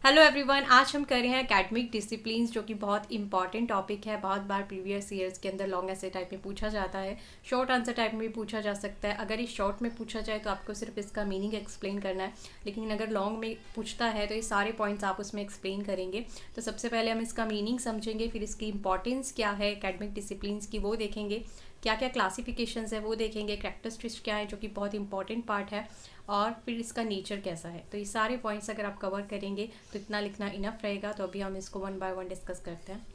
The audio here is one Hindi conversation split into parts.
हेलो एवरीवन, आज हम कर रहे हैं एकेडमिक डिसिप्लिन्स, जो कि बहुत इंपॉर्टेंट टॉपिक है। बहुत बार प्रीवियस ईयर्स के अंदर लॉन्ग ऐसे टाइप में पूछा जाता है, शॉर्ट आंसर टाइप में भी पूछा जा सकता है। अगर इस शॉर्ट में पूछा जाए तो आपको सिर्फ इसका मीनिंग एक्सप्लेन करना है, लेकिन अगर लॉन्ग में पूछता है तो ये सारे पॉइंट्स आप उसमें एक्सप्लेन करेंगे। तो सबसे पहले हम इसका मीनिंग समझेंगे, फिर इसकी इंपॉर्टेंस क्या है एकेडमिक डिसिप्लिन्स की वो देखेंगे, क्या क्या क्लासिफिकेशंस है वो देखेंगे, कैरेक्टरिस्टिक्स क्या है जो कि बहुत इंपॉर्टेंट पार्ट है, और फिर इसका नेचर कैसा है। तो ये सारे पॉइंट्स अगर आप कवर करेंगे तो इतना लिखना इनफ रहेगा। तो अभी हम इसको वन बाय वन डिस्कस करते हैं।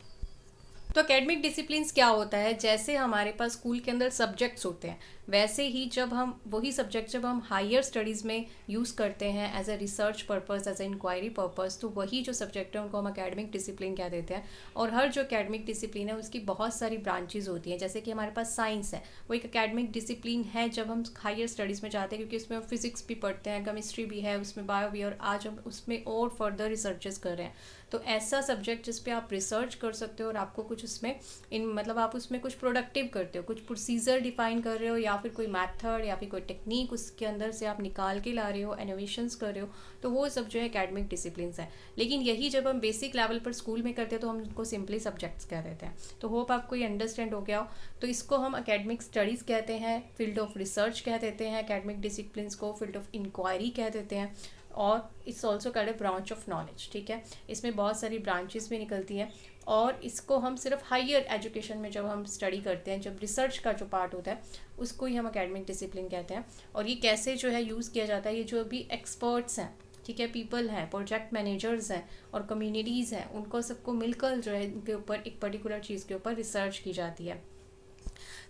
तो एकेडमिक डिसिप्लिन्स क्या होता है, जैसे हमारे पास स्कूल के अंदर सब्जेक्ट्स होते हैं, वैसे ही जब हम वही सब्जेक्ट जब हम हायर स्टडीज़ में यूज़ करते हैं as a research purpose, as a inquiry purpose, तो वही जो सब्जेक्ट है उनको हम एकेडमिक डिसिप्लिन कह देते हैं। और हर जो एकेडमिक डिसिप्लिन है उसकी बहुत सारी ब्रांचेज होती हैं। जैसे कि हमारे पास साइंस है, वो एक एकेडमिक डिसिप्लिन है जब हम हायर स्टडीज़ में जाते हैं, क्योंकि उसमें हम फिजिक्स भी पढ़ते हैं, केमिस्ट्री भी है, उसमें बायो भी है, और आज हम उसमें और फर्दर रिसर्चेस कर रहे हैं। तो ऐसा सब्जेक्ट जिस पे आप रिसर्च कर सकते हो और आपको कुछ उसमें मतलब आप उसमें कुछ प्रोडक्टिव करते हो, कुछ प्रोसीजर डिफाइन कर रहे हो, या फिर कोई मैथड या फिर कोई टेक्निक उसके अंदर से आप निकाल के ला रहे हो, इनोवेशंस कर रहे हो, तो वो सब जो है एकेडमिक डिसिप्लिन्स है। लेकिन यही जब हम बेसिक लेवल पर स्कूल में करते हैं तो हम उनको सिंपली सब्जेक्ट्स कह देते हैं। तो होप आपको ये अंडरस्टैंड हो गया हो। तो इसको हम एकेडमिक स्टडीज़ कहते हैं, फील्ड ऑफ रिसर्च कह देते हैं, एकेडमिक डिसिप्लिन्स को फील्ड ऑफ इंक्वायरी कह देते हैं, और it's also called a branch of knowledge. ठीक है, इसमें बहुत सारी ब्रांचेस भी निकलती हैं, और इसको हम सिर्फ हायर एजुकेशन में जब हम स्टडी करते हैं, जब रिसर्च का जो पार्ट होता है उसको ही हम एकेडमिक डिसिप्लिन कहते हैं। और ये कैसे जो है यूज़ किया जाता है, ये जो भी एक्सपर्ट्स हैं, ठीक है, पीपल हैं, प्रोजेक्ट मैनेजर्स हैं और कम्युनिटीज़ हैं, उनको सबको मिलकर जो है इनके ऊपर एक पर्टिकुलर चीज़ के ऊपर रिसर्च की जाती है।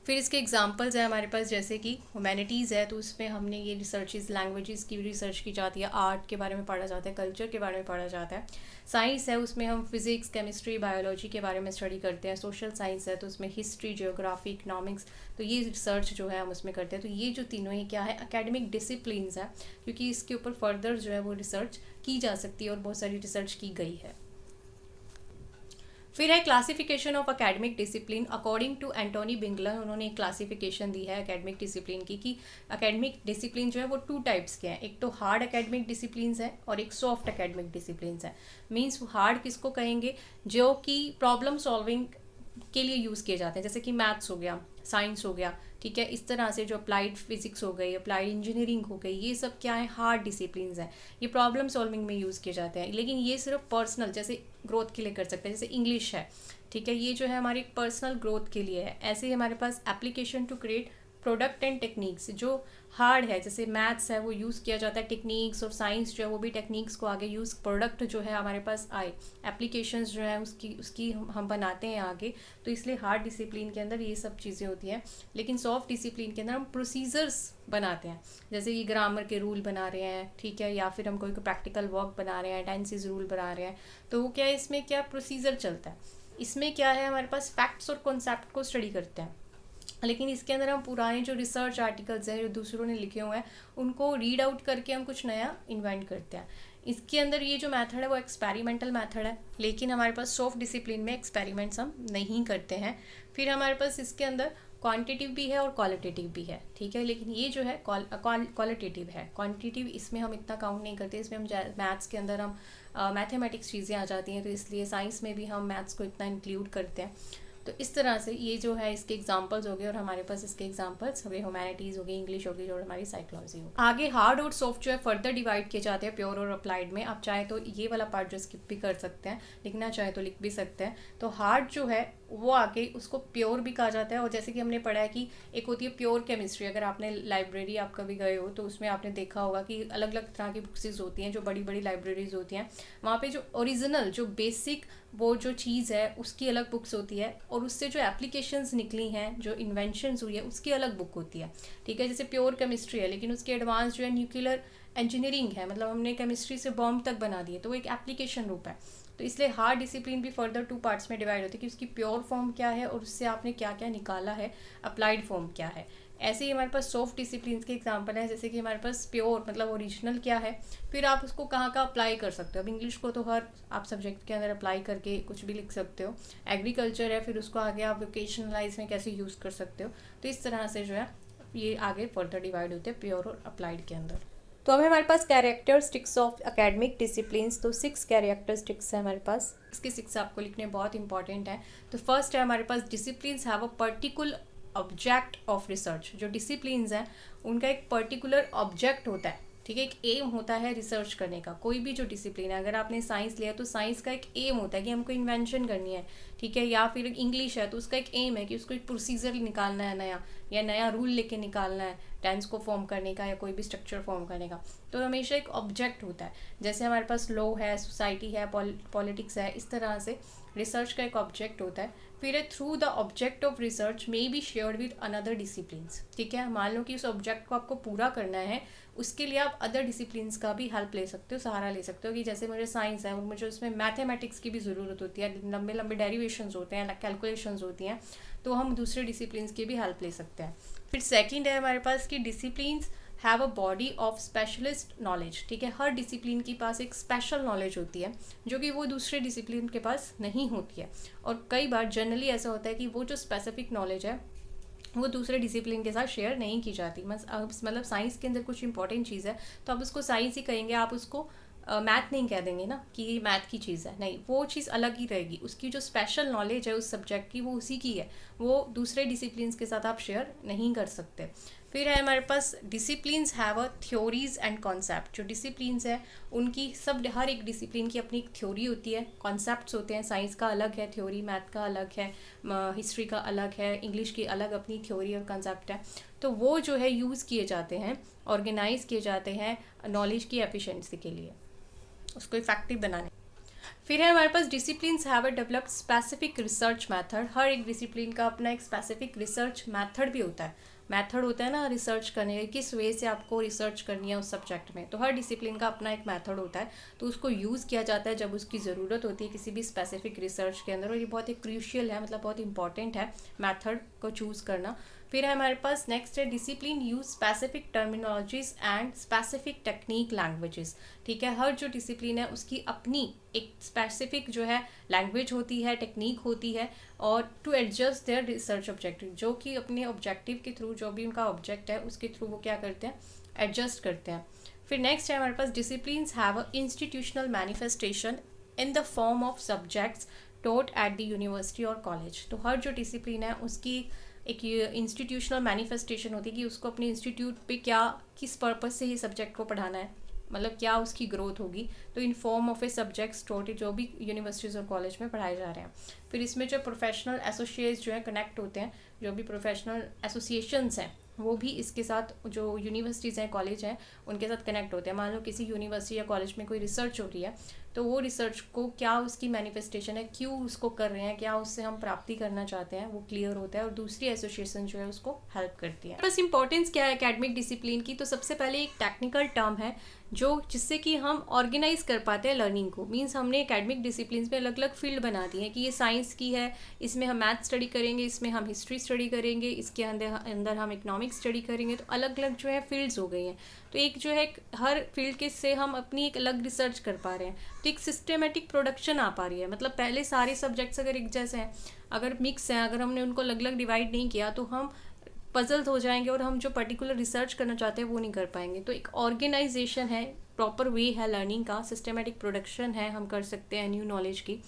फिर इसके एग्जांपल्स है हमारे पास, जैसे कि ह्यूमैनिटीज़ है तो उसमें हमने ये रिसर्चेस, लैंग्वेजेस की रिसर्च की जाती है, आर्ट के बारे में पढ़ा जाता है, कल्चर के बारे में पढ़ा जाता है। साइंस है, उसमें हम फिजिक्स, केमिस्ट्री, बायोलॉजी के बारे में स्टडी करते हैं। सोशल साइंस है तो उसमें हिस्ट्री, जियोग्राफी, इकनॉमिक्स, तो ये रिसर्च जो है हम उसमें करते हैं। तो ये जो तीनों ही क्या है, एकेडमिक डिसिप्लिन्स है, क्योंकि इसके ऊपर फर्दर जो है वो रिसर्च की जा सकती है और बहुत सारी रिसर्च की गई है। फिर है classification of academic discipline according to Anthony Biglan. उन्होंने एक क्लासिफिकेशन दी है एकेडमिक डिसिप्लिन की, कि एकेडमिक डिसिप्लिन जो है वो टू टाइप्स के हैं। एक तो हार्ड एकेडमिक डिसिप्लिन है और एक सॉफ्ट एकेडमिक डिसिप्लिन है। मीन्स हार्ड किसको कहेंगे, जो कि प्रॉब्लम सॉल्विंग के लिए यूज़ किए जाते हैं, जैसे कि मैथ्स हो गया, साइंस हो गया, ठीक है, इस तरह से जो अप्लाइड फिजिक्स हो गई, अप्लाइड इंजीनियरिंग हो गई, ये सब क्या है, हार्ड डिसिप्लिन्स हैं। ये प्रॉब्लम सॉल्विंग में यूज़ किए जाते हैं, लेकिन ये सिर्फ पर्सनल जैसे ग्रोथ के लिए कर सकते हैं। जैसे इंग्लिश है, ठीक है, ये जो है हमारी पर्सनल ग्रोथ के लिए है। ऐसे ही हमारे पास application to create product and techniques जो हार्ड है, जैसे मैथ्स है वो यूज़ किया जाता है टेक्निक्स, और साइंस जो है वो भी टेक्निक्स को आगे यूज़, प्रोडक्ट जो है हमारे पास आए, एप्लीकेशंस जो है उसकी हम बनाते हैं आगे। तो इसलिए हार्ड डिसिप्लिन के अंदर ये सब चीज़ें होती हैं। लेकिन सॉफ्ट डिसिप्लिन के अंदर हम प्रोसीजर्स बनाते हैं, जैसे कि ग्रामर के रूल बना रहे हैं, ठीक है, या फिर हम कोई प्रैक्टिकल वर्क बना रहे हैं, टेंसेस रूल बना रहे हैं, तो वो क्या है, इसमें क्या प्रोसीजर चलता है। इसमें क्या है, हमारे पास फैक्ट्स और कॉन्सेप्ट को स्टडी करते हैं, लेकिन इसके अंदर हम पुराने जो रिसर्च आर्टिकल्स हैं जो दूसरों ने लिखे हुए हैं उनको रीड आउट करके हम कुछ नया इन्वेंट करते हैं। इसके अंदर ये जो मेथड है वो एक्सपेरिमेंटल मेथड है, लेकिन हमारे पास सॉफ्ट डिसिप्लिन में एक्सपेरिमेंट्स हम नहीं करते हैं। फिर हमारे पास इसके अंदर क्वांटिटिव भी है और क्वालिटेटिव भी है, ठीक है, लेकिन ये जो है क्वालिटेटिव है। क्वांटिटिव इसमें हम इतना काउंट नहीं करते, इसमें हम मैथ्स के अंदर हम मैथमेटिक्स चीज़ें आ जाती हैं, तो इसलिए साइंस में भी हम मैथ्स को इतना इंक्लूड करते हैं। तो इस तरह से ये जो है इसके एग्जांपल्स हो गए, और हमारे पास इसके एग्जांपल्स हो गए, ह्यूमैनिटीज़ हो गई, इंग्लिश हो गई, और हमारी साइकोलॉजी हो गई। आगे हार्ड और सॉफ्ट जो है फर्दर डिवाइड किए जाते हैं प्योर और अप्लाइड में। आप चाहे तो ये वाला पार्ट जो स्किप भी कर सकते हैं, लिखना चाहे तो लिख भी सकते हैं। तो हार्ड जो है वो आगे उसको प्योर भी कहा जाता है, और जैसे कि हमने पढ़ा है कि एक होती है प्योर केमिस्ट्री। अगर आपने लाइब्रेरी आप कभी गए हो तो उसमें आपने देखा होगा कि अलग अलग तरह की बुक्सेस होती हैं, जो बड़ी बड़ी लाइब्रेरीज होती हैं, वहाँ पे जो ओरिजिनल जो बेसिक वो जो चीज़ है उसकी अलग बुक्स होती है, और उससे जो एप्लीकेशंस निकली हैं, जो इन्वेंशंस हुई है, उसकी अलग बुक होती है, ठीक है। जैसे प्योर केमिस्ट्री है, लेकिन उसके एडवांस जो है न्यूक्लियर इंजीनियरिंग है, मतलब हमने केमिस्ट्री से बॉम्ब तक बना दिए, तो वो एक एप्लीकेशन रूप है। तो इसलिए हार्ड डिसिप्लिन भी फर्दर टू पार्ट्स में डिवाइड होती है, कि उसकी प्योर फॉर्म क्या है और उससे आपने क्या क्या निकाला है, अप्लाइड फॉर्म क्या है। ऐसे ही हमारे पास सॉफ्ट डिसिप्लिन के एग्जांपल है, जैसे कि हमारे पास प्योर मतलब ओरिजिनल क्या है, फिर आप उसको कहाँ कहाँ अप्लाई कर सकते हो। अब इंग्लिश को तो हर आप सब्जेक्ट के अंदर अप्लाई करके कुछ भी लिख सकते हो। एग्रीकल्चर है, फिर उसको आगे आप वोकेशनलाइज में कैसे यूज़ कर सकते हो। तो इस तरह से जो है ये आगे फर्दर डिवाइड होते हैं प्योर और अप्लाइड के अंदर। तो अब हमारे पास कैरेक्टरिस्टिक्स ऑफ एकेडमिक डिसिप्लिन्स, तो 6 कैरेक्टरिस्टिक्स है हमारे पास। इसके 6 आपको लिखने बहुत इंपॉर्टेंट है। तो फर्स्ट है हमारे पास disciplines have a particular object of research. जो डिसिप्लिन्स हैं उनका एक पर्टिकुलर ऑब्जेक्ट होता है, ठीक है, एक एम होता है रिसर्च करने का। कोई भी जो डिसिप्लिन है, अगर आपने साइंस लिया तो साइंस का एक एम होता है कि हमको इन्वेंशन करनी है, ठीक है, या फिर इंग्लिश है तो उसका एक एम है कि उसको एक प्रोसीजर निकालना है नया, या नया रूल लेके निकालना है टेंस को फॉर्म करने का या कोई भी स्ट्रक्चर फॉर्म करने का। तो हमेशा एक ऑब्जेक्ट होता है। जैसे हमारे पास लॉ है, सोसाइटी है, पॉलिटिक्स है, इस तरह से रिसर्च का एक ऑब्जेक्ट होता है। फिर through the object of research may be shared with another disciplines, ठीक है। मान लो कि उस ऑब्जेक्ट को आपको पूरा करना है, उसके लिए आप अदर डिसिप्लिन्स का भी हेल्प ले सकते हो, सहारा ले सकते हो। कि जैसे मुझे साइंस है और मुझे उसमें मैथमेटिक्स की भी ज़रूरत होती है, लंबे लंबे डेरिवेशंस होते हैं, कैलकुलेशंस होती हैं, तो हम दूसरे डिसिप्लिन्स की भी हेल्प ले सकते हैं। फिर सेकंड है हमारे पास कि disciplines have a body of specialist knowledge, ठीक है। हर डिसिप्लिन के पास एक स्पेशल नॉलेज होती है जो कि वो दूसरे डिसिप्लिन के पास नहीं होती है। और कई बार जनरली ऐसा होता है कि वो जो स्पेसिफिक नॉलेज है वो दूसरे डिसिप्लिन के साथ शेयर नहीं की जाती। मतलब साइंस के अंदर कुछ इंपॉर्टेंट चीज़ है तो आप उसको साइंस ही कहेंगे, आप उसको मैथ नहीं कह देंगे ना कि ये मैथ की चीज़ है, नहीं, वो चीज़ अलग ही रहेगी। उसकी जो स्पेशल नॉलेज है उस सब्जेक्ट की वो उसी की है, वो दूसरे डिसिप्लिन्स के साथ आप शेयर नहीं कर सकते। फिर है हमारे पास disciplines have a theories and concept. जो डिसिप्लिन्स है उनकी हर एक डिसिप्लिन की अपनी एक थ्योरी होती है, कॉन्सेप्ट्स होते हैं। साइंस का अलग है थ्योरी, मैथ का अलग है, हिस्ट्री का अलग है, इंग्लिश की अलग अपनी थ्योरी और कॉन्सेप्ट है। तो वो जो है यूज़ किए जाते हैं, ऑर्गेनाइज किए जाते हैं नॉलेज की एफिशिएंसी के लिए, उसको इफेक्टिव बनाने। फिर है हमारे पास disciplines have a developed specific research method. हर एक डिसिप्लिन का अपना एक स्पेसिफिक रिसर्च मेथड भी होता है। मेथड होता है ना रिसर्च करने का, किस वे से आपको रिसर्च करनी है उस सब्जेक्ट में। तो हर डिसिप्लिन का अपना एक मेथड होता है, तो उसको यूज़ किया जाता है जब उसकी ज़रूरत होती है किसी भी स्पेसिफिक रिसर्च के अंदर। और ये बहुत ही क्रूशियल है, मतलब बहुत इंपॉर्टेंट है मेथड को चूज़ करना। फिर है हमारे पास नेक्स्ट है discipline use specific terminologies and specific technique languages, ठीक है। हर जो डिसिप्लिन है उसकी अपनी एक स्पेसिफिक जो है लैंग्वेज होती है, टेक्निक होती है, और to adjust their research objective, जो कि अपने ऑब्जेक्टिव के थ्रू, जो भी उनका ऑब्जेक्ट है उसके थ्रू वो क्या करते हैं, एडजस्ट करते हैं। फिर नेक्स्ट है हमारे पास disciplines have a institutional manifestation in the form of subjects taught at the university और कॉलेज। तो हर जो डिसिप्लिन है उसकी एक इंस्टीट्यूशनल मैनिफेस्टेशन होती है कि उसको अपने इंस्टीट्यूट पे क्या, किस पर्पस से ये सब्जेक्ट को पढ़ाना है, मतलब क्या उसकी ग्रोथ होगी। तो in form of A subjects total जो भी यूनिवर्सिटीज़ और कॉलेज में पढ़ाए जा रहे हैं। फिर इसमें जो प्रोफेशनल एसोसिएट्स जो है कनेक्ट होते हैं, जो भी प्रोफेशनल एसोसिएशंस हैं वो भी इसके साथ, जो यूनिवर्सिटीज़ हैं, कॉलेज हैं, उनके साथ कनेक्ट होते हैं। मान लो किसी यूनिवर्सिटी या कॉलेज में कोई रिसर्च हो रही है, तो वो रिसर्च को क्या उसकी मैनिफेस्टेशन है, क्यों उसको कर रहे हैं, क्या उससे हम प्राप्ति करना चाहते हैं, वो क्लियर होता है और दूसरी एसोसिएशन जो है उसको हेल्प करती है। बस इंपॉर्टेंस क्या है एकेडमिक डिसिप्लिन की, तो सबसे पहले एक टेक्निकल टर्म है जो जिससे कि हम ऑर्गेनाइज कर पाते हैं लर्निंग को। मीन्स हमने एकेडमिक डिसिप्लिन में अलग अलग फील्ड बना दी है कि ये साइंस की है, इसमें हम मैथ स्टडी करेंगे, इसमें हम हिस्ट्री स्टडी करेंगे, इसके अंदर हम इकोनॉमिक्स स्टडी करेंगे। तो अलग अलग जो है फील्ड्स हो गई हैं। तो एक जो है हर फील्ड के से हम अपनी एक अलग रिसर्च कर पा रहे हैं, तो एक सिस्टमेटिक प्रोडक्शन आ पा रही है। मतलब पहले सारे सब्जेक्ट्स अगर एक जैसे हैं, अगर मिक्स हैं, अगर हमने उनको अलग अलग डिवाइड नहीं किया तो हम पजल हो जाएंगे और हम जो पर्टिकुलर रिसर्च करना चाहते हैं वो नहीं कर पाएंगे। तो एक ऑर्गेनाइजेशन है, प्रॉपर वे है लर्निंग का, सिस्टमेटिक प्रोडक्शन है, हम कर सकते हैं न्यू नॉलेज की।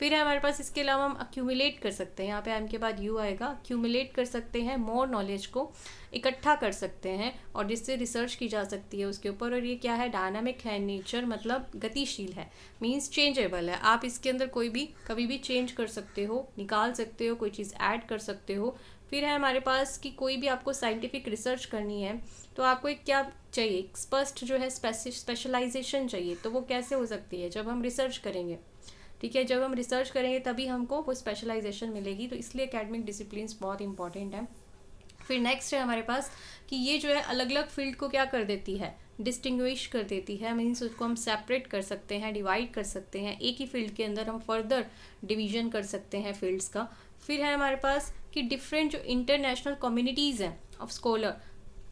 फिर है हमारे पास इसके अलावा हम अक्यूमुलेट कर सकते हैं, यहाँ पे एम के बाद यू आएगा, अक्यूमुलेट कर सकते हैं, मोर नॉलेज को इकट्ठा कर सकते हैं और जिससे रिसर्च की जा सकती है उसके ऊपर। और ये क्या है, डायनामिक है नेचर, मतलब गतिशील है, मींस चेंजेबल है। आप इसके अंदर कोई भी कभी भी चेंज कर सकते हो, निकाल सकते हो, कोई चीज़ ऐड कर सकते हो। फिर है हमारे पास कि कोई भी आपको साइंटिफिक रिसर्च करनी है तो आपको एक क्या चाहिए, एक स्पष्ट जो है स्पेशलाइजेशन चाहिए। तो वो कैसे हो सकती है, जब हम रिसर्च करेंगे, ठीक है, जब हम रिसर्च करेंगे तभी हमको वो स्पेशलाइजेशन मिलेगी। तो इसलिए एकेडमिक डिसिप्लिन्स बहुत इंपॉर्टेंट है। फिर नेक्स्ट है हमारे पास कि ये जो है अलग अलग फील्ड को क्या कर देती है, डिस्टिंग्विश कर देती है। मीन्स उसको हम सेपरेट कर सकते हैं, डिवाइड कर सकते हैं, एक ही फील्ड के अंदर हम फर्दर डिवीजन कर सकते हैं फील्ड्स का। फिर है हमारे पास कि डिफरेंट जो इंटरनेशनल कम्युनिटीज़ हैं ऑफ स्कॉलर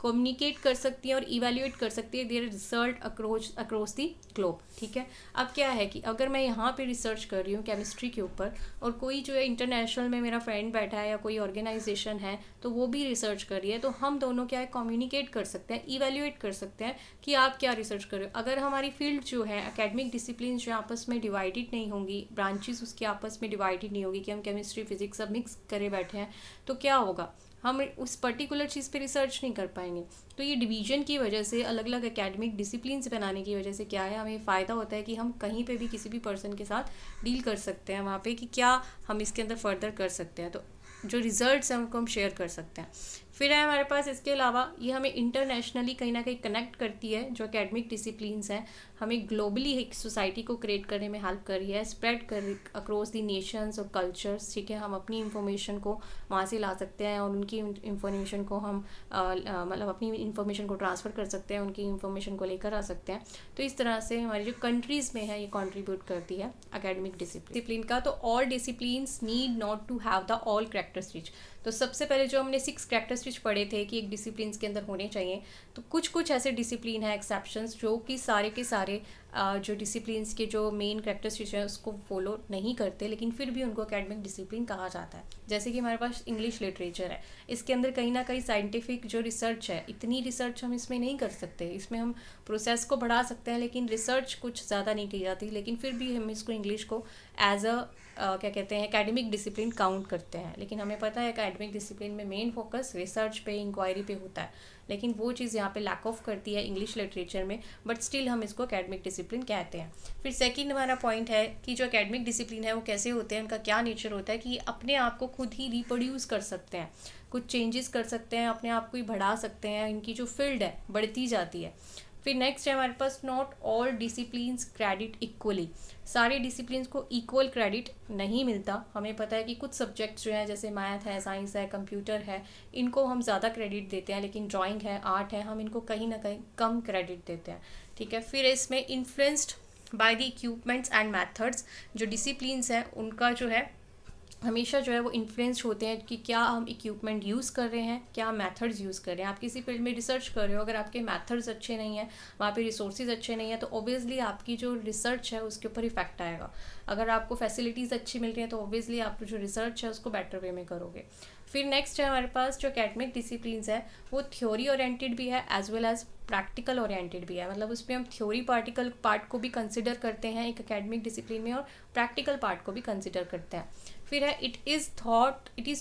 कम्युनिकेट कर सकती है और इवेल्युएट कर सकती है there result across the globe. ठीक है, अब क्या है कि अगर मैं यहाँ पे रिसर्च कर रही हूँ केमिस्ट्री के ऊपर और कोई जो है इंटरनेशनल में मेरा फ्रेंड बैठा है या कोई ऑर्गेनाइजेशन है तो वो भी रिसर्च कर रही है, तो हम दोनों क्या है कम्युनिकेट कर सकते हैं, इवेल्युएट कर सकते हैं कि आप क्या रिसर्च कर रहे हो। अगर हमारी फील्ड जो है एकेडमिक डिसिप्लिन जो आपस में डिवाइडेड नहीं होंगी, ब्रांचेस उसकी आपस में डिवाइडेड नहीं होगी कि हम केमिस्ट्री फिजिक्स सब मिक्स करे बैठे हैं, तो क्या होगा, हम उस पर्टिकुलर चीज़ पे रिसर्च नहीं कर पाएंगे। तो ये डिवीजन की वजह से, अलग अलग एकेडमिक डिसिप्लिन्स बनाने की वजह से क्या है, हमें फ़ायदा होता है कि हम कहीं पे भी किसी भी पर्सन के साथ डील कर सकते हैं वहाँ पे कि क्या हम इसके अंदर फर्दर कर सकते हैं, तो जो रिजल्ट्स हैं उनको हम शेयर कर सकते हैं। फिर है हमारे पास इसके अलावा ये हमें इंटरनेशनली कहीं ना कहीं कनेक्ट करती है, जो एकेडमिक डिसिप्लिन्स हैं हमें ग्लोबली एक सोसाइटी को क्रिएट करने में हेल्प कर रही है, स्प्रेड कर अक्रॉस दी नेशंस और कल्चर्स। ठीक है, हम अपनी इंफॉर्मेशन को वहाँ से ला सकते हैं और उनकी इंफॉर्मेशन को हम मतलब अपनी इंफॉर्मेशन को ट्रांसफ़र कर सकते हैं, उनकी इंफॉर्मेशन को लेकर आ सकते हैं। तो इस तरह से हमारी जो कंट्रीज़ में है ये कंट्रीब्यूट करती है एकेडमिक डिसिप्लिन का। तो all disciplines need not to have the all characteristics. तो सबसे पहले जो हमने 6 कैरेक्टरिस्टिक्स पढ़े थे कि एक डिसिप्लिन के अंदर होने चाहिए, तो कुछ ऐसे डिसिप्लिन है एक्सेप्शंस जो कि सारे के सारे जो डिसिप्लिन्स के जो मेन कैरेक्टरिस्टिक्स हैं उसको फॉलो नहीं करते, लेकिन फिर भी उनको एकेडमिक डिसिप्लिन कहा जाता है। जैसे कि हमारे पास इंग्लिश लिटरेचर है, इसके अंदर कहीं ना कहीं साइंटिफिक जो रिसर्च है, इतनी रिसर्च हम इसमें नहीं कर सकते, इसमें हम प्रोसेस को बढ़ा सकते हैं लेकिन रिसर्च कुछ ज़्यादा नहीं की जाती, लेकिन फिर भी हम इसको इंग्लिश को एज अ क्या कहते हैं एकेडमिक डिसिप्लिन काउंट करते हैं। लेकिन हमें पता है एकेडमिक डिसिप्लिन में मेन फोकस रिसर्च पे, इंक्वायरी पे होता है, लेकिन वो चीज़ यहाँ पे लैक ऑफ करती है इंग्लिश लिटरेचर में, बट स्टिल हम इसको एकेडमिक डिसिप्लिन कहते हैं। फिर सेकंड हमारा पॉइंट है कि जो एकेडमिक डिसिप्लिन है वो कैसे होते हैं, उनका क्या नेचर होता है कि अपने आप को खुद ही रिप्रोड्यूस कर सकते हैं, कुछ चेंजेस कर सकते हैं, अपने आप को ही बढ़ा सकते हैं, इनकी जो फील्ड है बढ़ती जाती है। फिर नेक्स्ट है हमारे पास not all disciplines credit equally. सारे डिसिप्लिन्स को इक्वल क्रेडिट नहीं मिलता। हमें पता है कि कुछ सब्जेक्ट्स जो हैं जैसे मैथ है, साइंस है, कंप्यूटर है, इनको हम ज़्यादा क्रेडिट देते हैं, लेकिन ड्राइंग है, आर्ट है, हम इनको कहीं ना कहीं कम क्रेडिट देते हैं। ठीक है, फिर इसमें influenced by the equipments and methods, जो डिसिप्लिन्स हैं उनका जो है हमेशा जो है वो इन्फ्लुएंस्ड होते हैं कि क्या हम इक्विपमेंट यूज़ कर रहे हैं, क्या हम मेथड्स यूज़ कर रहे हैं। आप किसी फील्ड में रिसर्च कर रहे हो, अगर आपके मेथड्स अच्छे नहीं हैं, वहाँ पे रिसोर्सेज अच्छे नहीं हैं, तो ऑब्वियसली आपकी जो रिसर्च है उसके ऊपर इफेक्ट आएगा। अगर आपको फैसिलिटीज़ अच्छी मिल रही हैं तो ऑब्वियसली आप जो रिसर्च है उसको बेटर वे में करोगे। फिर नेक्स्ट है हमारे पास जो एकेडमिक डिसिप्लिन्स है वो थ्योरी ओरिएंटेड भी है as well as practical oriented भी है। मतलब उसमें हम थ्योरी पार्ट को भी कंसिडर करते हैं एक एकेडमिक डिसिप्लिन में, और प्रैक्टिकल पार्ट को भी कंसिडर करते हैं। फिर है it is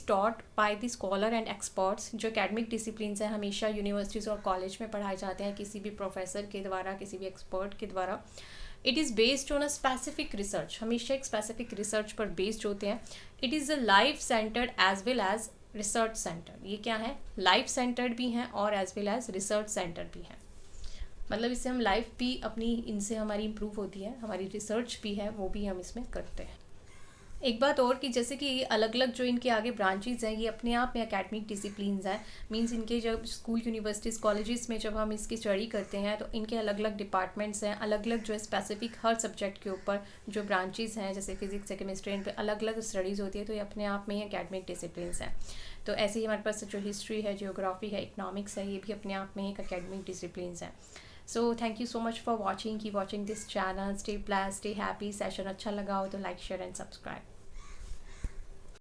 taught by the scholar and experts. जो एकेडमिक डिसिप्लिन्स हैं हमेशा यूनिवर्सिटीज़ और कॉलेज में पढ़ाए जाते हैं किसी भी प्रोफेसर के द्वारा, किसी भी एक्सपर्ट के द्वारा। It is based on a specific research, हमेशा एक स्पेसिफिक रिसर्च पर बेस्ड होते हैं। It is a life centred as well as research centre. ये क्या है, लाइफ सेंटर्ड भी हैं और as well as research centre भी हैं। मतलब इससे हम लाइफ भी अपनी, इनसे हमारी इम्प्रूव होती है, हमारी रिसर्च भी है वो भी हम इसमें करते हैं। एक बात और कि जैसे कि अलग अलग जो इनके आगे ब्रांचेज हैं ये अपने आप में एकेडमिक डिसिप्लिन्स हैं। मींस इनके जब स्कूल, यूनिवर्सिटीज़, कॉलेजेस में जब हम इसकी स्टडी करते हैं तो इनके अलग अलग डिपार्टमेंट्स हैं, अलग अलग जो है स्पेसिफिक हर सब्जेक्ट के ऊपर जो ब्रांचेज हैं, जैसे फिजिक्स है, केमिस्ट्री, इन पर अलग अलग स्टडीज़ होती है, तो ये अपने आप में ही एकेडमिक डिसिप्लिन्स हैं। तो ऐसे ही हमारे पास जो हिस्ट्री है, जियोग्राफी है, इकनॉमिक्स है, ये भी अपने आप में एक एकेडमिक डिसिप्लिन्स हैं। So thank you so much for watching, keep watching this channel, stay blessed, stay happy. Session अच्छा लगा हो तो लाइक, शेयर एंड सब्सक्राइब।